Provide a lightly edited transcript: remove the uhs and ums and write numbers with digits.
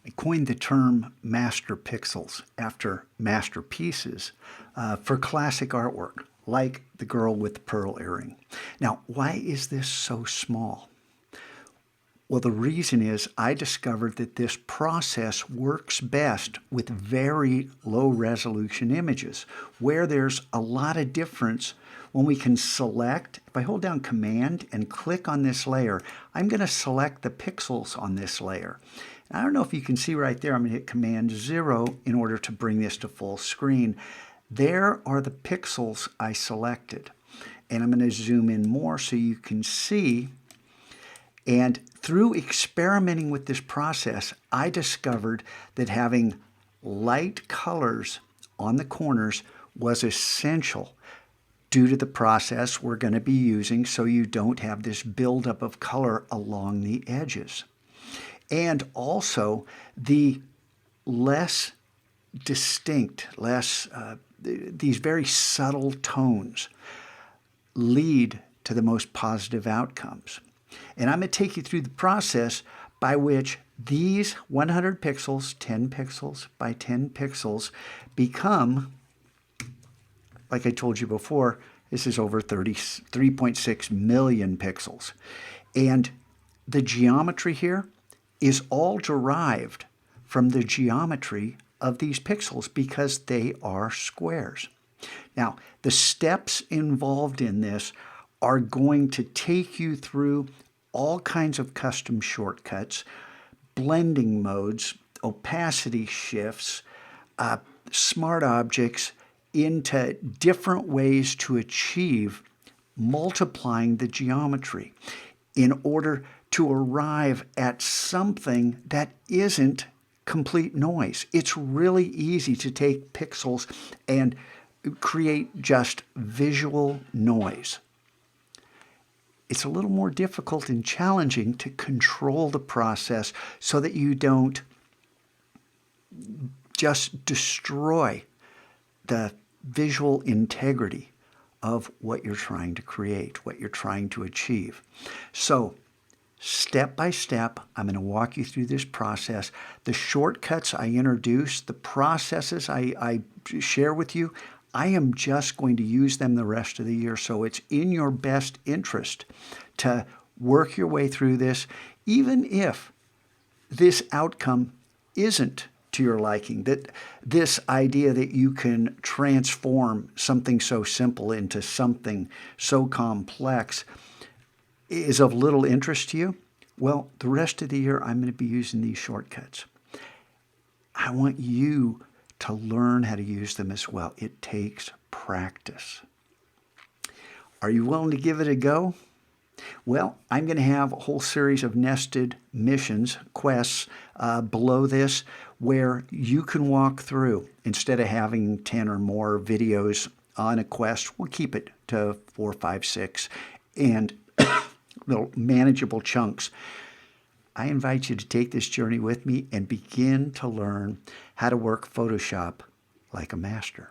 I coined the term MasterPixels after masterpieces for classic artwork, like the girl with the pearl earring. Now, why is this so small? Well, the reason is I discovered that this process works best with very low resolution images, where there's a lot of difference when we can select. If I hold down Command and click on this layer, I'm going to select the pixels on this layer. I don't know if you can see right there, I'm going to hit Command 0 in order to bring this to full screen. There are the pixels I selected. And I'm going to zoom in more so you can see. And through experimenting with this process, I discovered that having light colors on the corners was essential due to the process we're going to be using, so you don't have this buildup of color along the edges. And also the less distinct, these very subtle tones lead to the most positive outcomes. And I'm going to take you through the process by which these 100 pixels, 10 pixels by 10 pixels, become, like I told you before, this is over 3.6 million pixels. And the geometry here is all derived from the geometry of these pixels because they are squares. Now, the steps involved in this are going to take you through all kinds of custom shortcuts, blending modes, opacity shifts, smart objects, into different ways to achieve multiplying the geometry in order to arrive at something that isn't complete noise. It's really easy to take pixels and create just visual noise. It's a little more difficult and challenging to control the process so that you don't just destroy the visual integrity of what you're trying to create, what you're trying to achieve. So, step by step, I'm going to walk you through this process. The shortcuts I introduce, the processes I share with you, I am just going to use them the rest of the year. So it's in your best interest to work your way through this, even if this outcome isn't to your liking, that this idea that you can transform something so simple into something so complex is of little interest to you. Well, the rest of the year, I'm going to be using these shortcuts. I want you to learn how to use them as well. It takes practice. Are you willing to give it a go? Well, I'm going to have a whole series of nested missions, quests, below this where you can walk through. Instead of having 10 or more videos on a quest, we'll keep it to 4, 5, 6, and little manageable chunks. I invite you to take this journey with me and begin to learn how to work Photoshop like a master.